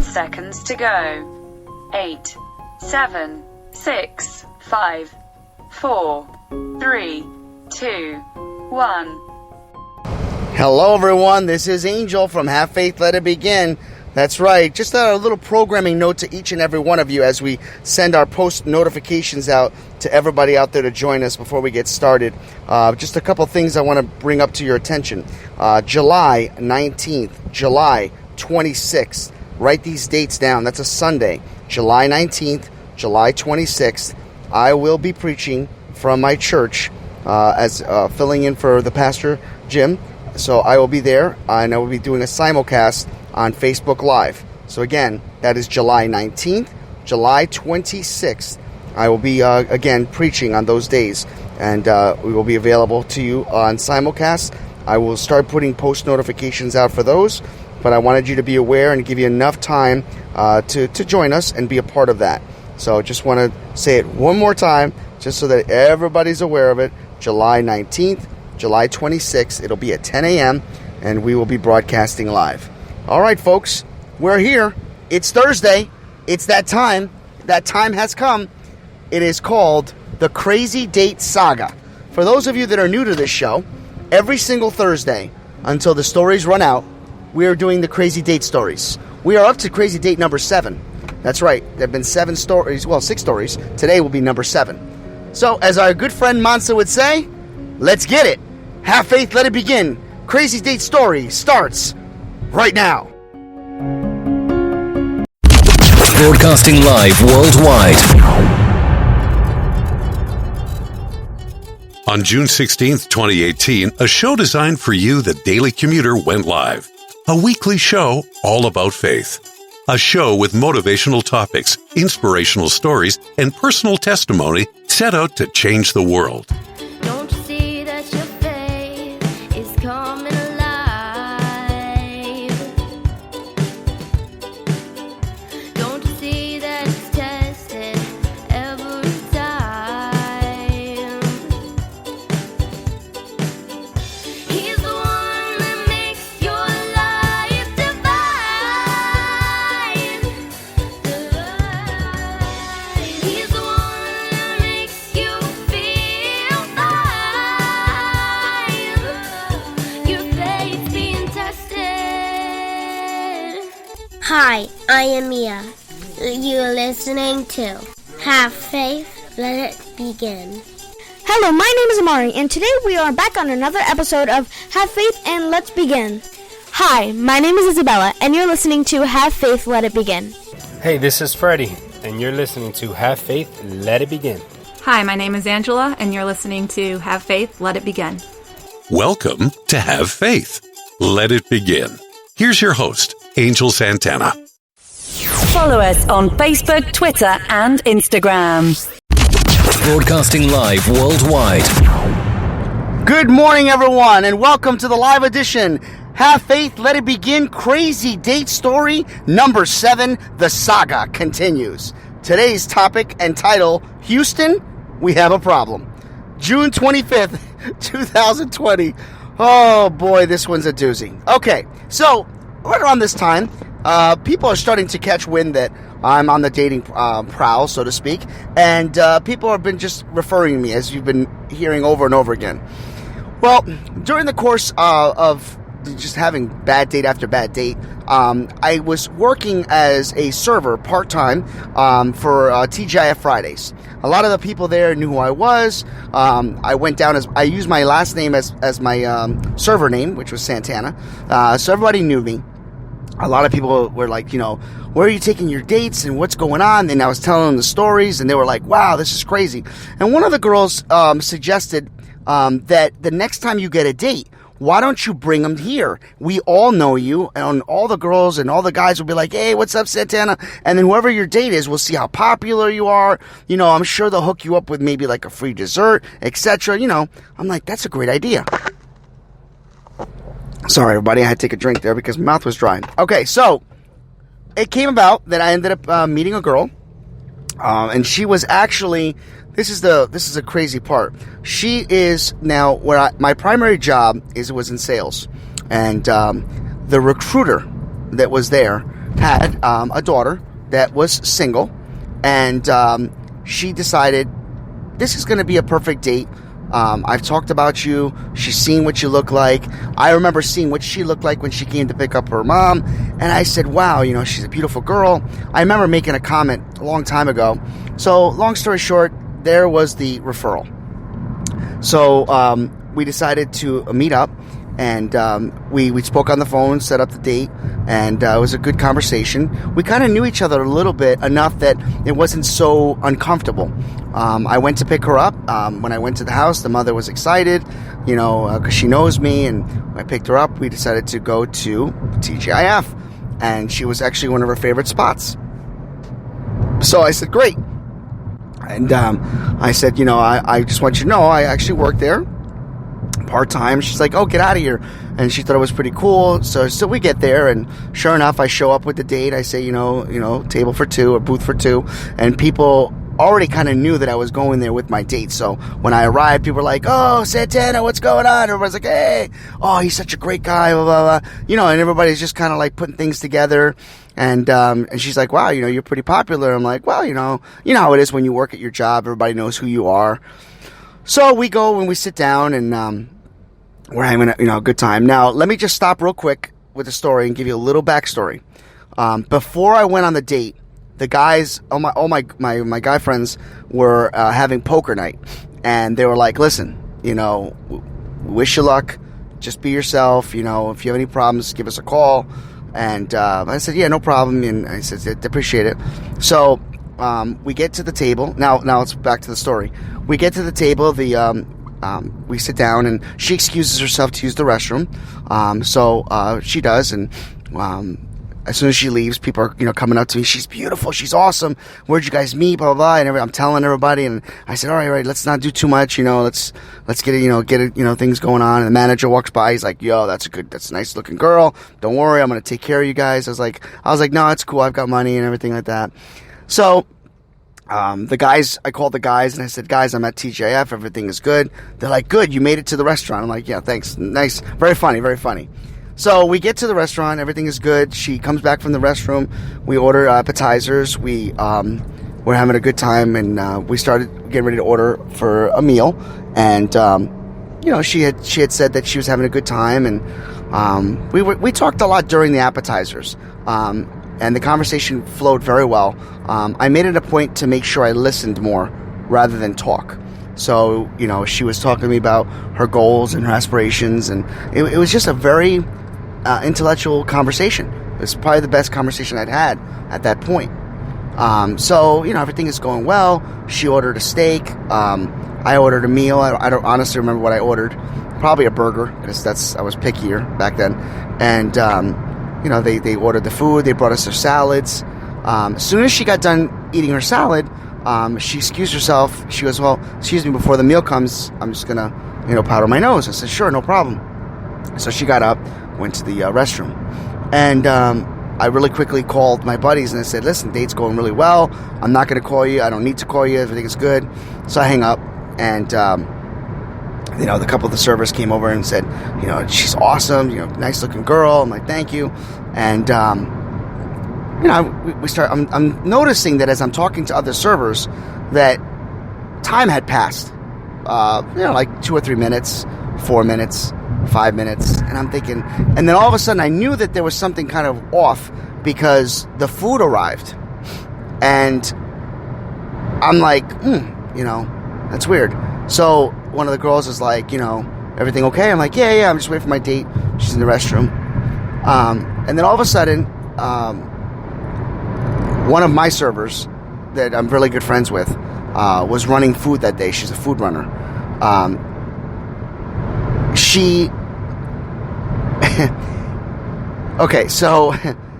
Seconds to go. 8, 7, 6, 5, 4, 3, 2, 1. Hello everyone, this is Angel from Have Faith, Let It Begin. That's right, just a little programming note to each and every one of you as we send our post notifications out to everybody out there to join us before we get started. Just a couple things I want to bring up to your attention. July 19th, July 26th. Write these dates down. That's a Sunday, July 19th, July 26th. I will be preaching from my church as filling in for the pastor, Jim. So I will be there, and I will be doing a simulcast on Facebook Live. So again, that is July 19th, July 26th. I will be, again, preaching on those days, and we will be available to you on simulcast. I will start putting post notifications out for those. But I wanted you to be aware and give you enough time to join us and be a part of that. So just want to say it one more time, just so that everybody's aware of it. July 19th, July 26th, it'll be at 10 a.m., and we will be broadcasting live. All right, folks, we're here. It's Thursday. It's that time. That time has come. It is called the Crazy Date Saga. For those of you that are new to this show, every single Thursday until the stories run out, we are doing the Crazy Date stories. We are up to Crazy Date number 7. That's right. There have been 7 stories. Well, 6 stories. Today will be number 7. So, as our good friend Mansa would say, let's get it. Have faith, let it begin. Crazy Date story starts right now. Broadcasting live worldwide. On June 16th, 2018, a show designed for you, the Daily Commuter, went live. A weekly show all about faith. A show with motivational topics, inspirational stories, and personal testimony set out to change the world. Don't you see that your faith is coming alive? Don't you see that it's tested every time? He's the one that makes your He's the one that makes you feel fine. Your faith's being tested. Hi, I am Mia. You're listening to Have Faith, Let It Begin. Hello, my name is Amari, and today we are back on another episode of Have Faith and Let's Begin. Hi, my name is Isabella, and you're listening to Have Faith, Let It Begin. Hey, this is Freddie, and you're listening to Have Faith, Let It Begin. Hi, my name is Angela, and you're listening to Have Faith, Let It Begin. Welcome to Have Faith, Let It Begin. Here's your host, Angel Santana. Follow us on Facebook, Twitter, and Instagram. Broadcasting live worldwide. Good morning, everyone, and welcome to the live edition. Have Faith, Let It Begin, Crazy Date Story number 7, The Saga continues. Today's topic and title, Houston, we have a problem. June 25th, 2020. Oh boy, this one's a doozy. Okay, so right around this time, people are starting to catch wind that I'm on the dating prowl, so to speak, and people have been just referring to me, as you've been hearing over and over again. Well, during the course of just having bad date after bad date, I was working as a server part-time for TGIF Fridays. A lot of the people there knew who I was. I went down I used my last name as my server name, which was Santana. So everybody knew me. A lot of people were like, where are you taking your dates and what's going on? And I was telling them the stories, and they were like, wow, this is crazy. And one of the girls suggested that the next time you get a date, why don't you bring them here? We all know you, and all the girls and all the guys will be like, hey, what's up, Santana? And then whoever your date is, we'll see how popular you are. You know, I'm sure they'll hook you up with maybe like a free dessert, etc. You know, I'm like, that's a great idea. Sorry, everybody, I had to take a drink there because my mouth was dry. Okay, so it came about that I ended up meeting a girl, and she was actually... This is a crazy part. She is now where my primary job was in sales, and the recruiter that was there had a daughter that was single, and she decided this is going to be a perfect date. I've talked about you. She's seen what you look like. I remember seeing what she looked like when she came to pick up her mom, and I said, wow, you know, she's a beautiful girl. I remember making a comment a long time ago. So long story short, there was the referral. So we decided to meet up, and we spoke on the phone, set up the date, and it was a good conversation. We kind of knew each other a little bit, enough that it wasn't so uncomfortable. I went to pick her up. When I went to the house, the mother was excited, you know, because she knows me, and when I picked her up, we decided to go to TGIF, and she was actually one of her favorite spots. So I said, great. And I said, you know, I just want you to know I actually work there part-time. She's like, oh, get out of here. And she thought it was pretty cool. So we get there, and sure enough, I show up with the date. I say, you know, table for two or booth for two. And people already kind of knew that I was going there with my date. So when I arrived, people were like, oh, Santana, what's going on? Everybody's like, hey, oh, he's such a great guy, blah, blah, blah. You know, and everybody's just kind of like putting things together. And she's like, wow, you know, you're pretty popular. I'm like, well, you know how it is when you work at your job. Everybody knows who you are. So we go and we sit down, and we're having a good time. Now, let me just stop real quick with the story and give you a little backstory. Before I went on the date, the guys, all my guy friends were having poker night, and they were like, listen, you know, wish you luck. Just be yourself. You know, if you have any problems, give us a call. And I said, yeah, no problem. And I said, I appreciate it. So we get to the table. Now let's back to the story. We get to the table. We sit down, and she excuses herself to use the restroom. So she does, and as soon as she leaves, people are, you know, coming up to me. She's beautiful. She's awesome. Where'd you guys meet? Blah, blah, blah. And I'm telling everybody. And I said, all right, let's not do too much. You know, let's get it, things going on. And the manager walks by. He's like, yo, that's a nice looking girl. Don't worry. I'm going to take care of you guys. I was like, no, it's cool. I've got money and everything like that. So, I called the guys, and I said, guys, I'm at TGIF. Everything is good. They're like, good. You made it to the restaurant. I'm like, yeah, thanks. Nice. Very funny. Very funny. So we get to the restaurant, everything is good. She comes back from the restroom. We order appetizers. We're having a good time, and we started getting ready to order for a meal. And she had said that she was having a good time, and we talked a lot during the appetizers. And the conversation flowed very well. I made it a point to make sure I listened more rather than talk. So, you know, she was talking to me about her goals and her aspirations, and it was just a very intellectual conversation. It was probably the best conversation I'd had at that point. So, you know, everything is going well. She ordered a steak. I ordered a meal. I don't honestly remember what I ordered. Probably a burger, because I was pickier back then. And, they ordered the food. They brought us their salads. As soon as she got done eating her salad, she excused herself. She goes, well, excuse me, before the meal comes, I'm just going to, powder my nose. I said, sure, no problem. So she got up, went to the restroom. And I really quickly called my buddies, and I said, listen, date's going really well. I'm not going to call you. I don't need to call you. Everything is good. So I hang up, and, the couple of the servers came over and said, she's awesome, nice looking girl. I'm like, thank you. And, we start, I'm noticing that as I'm talking to other servers that time had passed, like 2 or 3 minutes, 4 minutes, 5 minutes. And I'm thinking, and then all of a sudden I knew that there was something kind of off because the food arrived. And I'm like, that's weird. So one of the girls is like, everything okay? I'm like, yeah, I'm just waiting for my date. She's in the restroom. And then all of a sudden, one of my servers that I'm really good friends with was running food that day. She's a food runner. she... Okay, so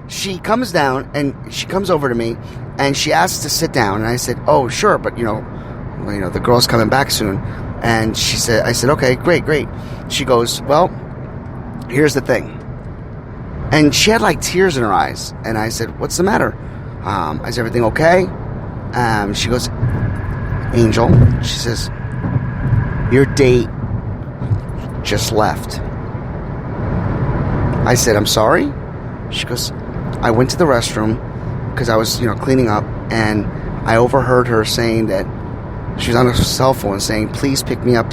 she comes down and she comes over to me and she asks to sit down. And I said, oh, sure, but, the girl's coming back soon. And I said, okay, great. She goes, well, here's the thing. And she had like tears in her eyes. And I said, what's the matter? Is everything okay? She goes, Angel, she says, your date just left. I said, I'm sorry? She goes, I went to the restroom because I was, cleaning up, and I overheard her saying that she was on her cell phone saying, please pick me up.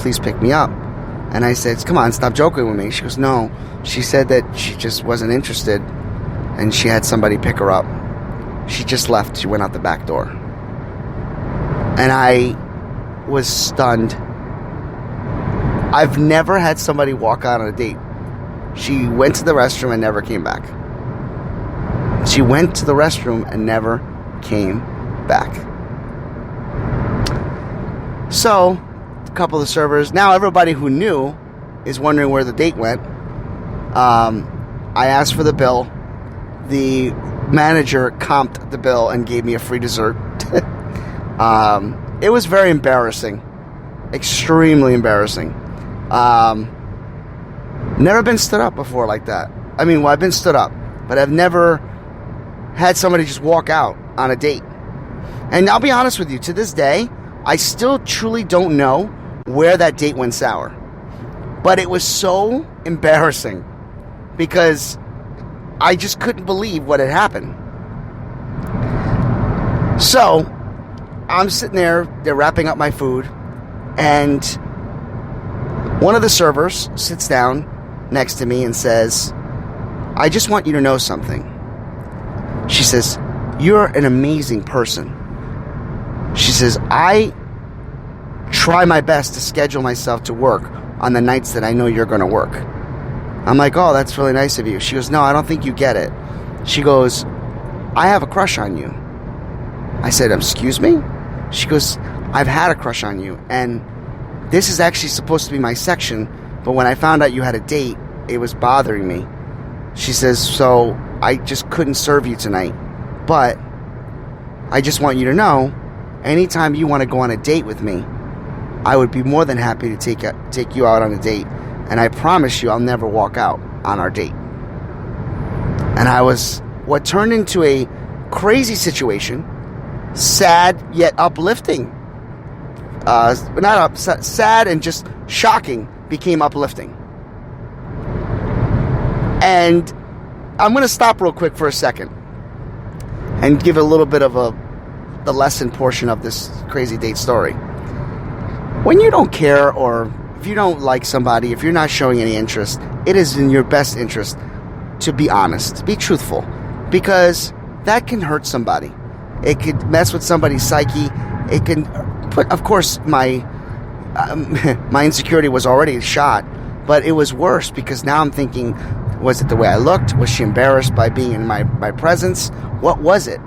And I said, come on, stop joking with me. She goes, no. She said that she just wasn't interested and she had somebody pick her up. She just left. She went out the back door. And I was stunned. I've never had somebody walk out on a date. She went to the restroom and never came back. So, a couple of the servers, now everybody who knew is wondering where the date went. I asked for the bill. The manager comped the bill and gave me a free dessert. It was very embarrassing. Extremely embarrassing. Never been stood up before like that. I've been stood up, but I've never had somebody just walk out on a date. And I'll be honest with you, to this day, I still truly don't know where that date went sour. But it was so embarrassing because I just couldn't believe what had happened. So, I'm sitting there, they're wrapping up my food, and one of the servers sits down next to me and says, I just want you to know something. She says, you're an amazing person. She says, I try my best to schedule myself to work on the nights that I know you're going to work. I'm like, oh, that's really nice of you. She goes, no, I don't think you get it. She goes, I have a crush on you. I said, excuse me? She goes, I've had a crush on you, and this is actually supposed to be my section, but when I found out you had a date, it was bothering me. She says, so I just couldn't serve you tonight, but I just want you to know, anytime you want to go on a date with me, I would be more than happy to take you out on a date, and I promise you I'll never walk out on our date. And what turned into a crazy situation, sad yet uplifting. Sad and just shocking became uplifting. And I'm going to stop real quick for a second and give a little bit of the lesson portion of this crazy date story. When you don't care, or if you don't like somebody, if you're not showing any interest, it is in your best interest to be honest, be truthful, because that can hurt somebody. It could mess with somebody's psyche. It can put, of course, my insecurity was already shot, but it was worse because now I'm thinking, was it the way I looked? Was she embarrassed by being in my presence? What was it?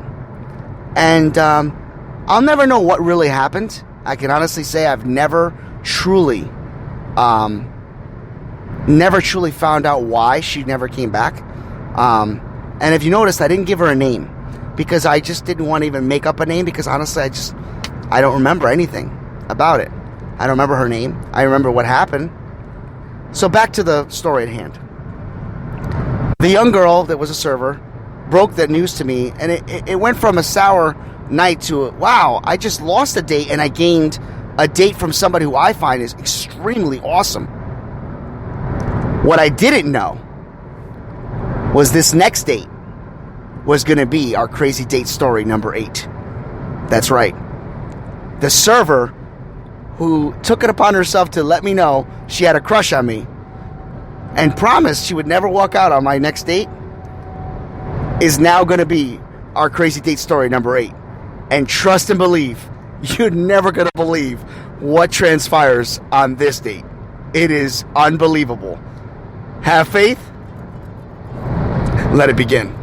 And I'll never know what really happened. I can honestly say I've never truly found out why she never came back. And if you noticed, I didn't give her a name because I just didn't want to even make up a name, because honestly, I don't remember anything about it. I don't remember her name. I remember what happened. So back to the story at hand. The young girl that was a server broke that news to me, and it went from a sour night to, wow, I just lost a date and I gained a date from somebody who I find is extremely awesome. What I didn't know was this next date was going to be our crazy date story number 8. That's right. The server who took it upon herself to let me know she had a crush on me and promised she would never walk out on my next date is now going to be our crazy date story number 8. And trust and believe, you're never going to believe what transpires on this date. It is unbelievable. Have faith. Let it begin.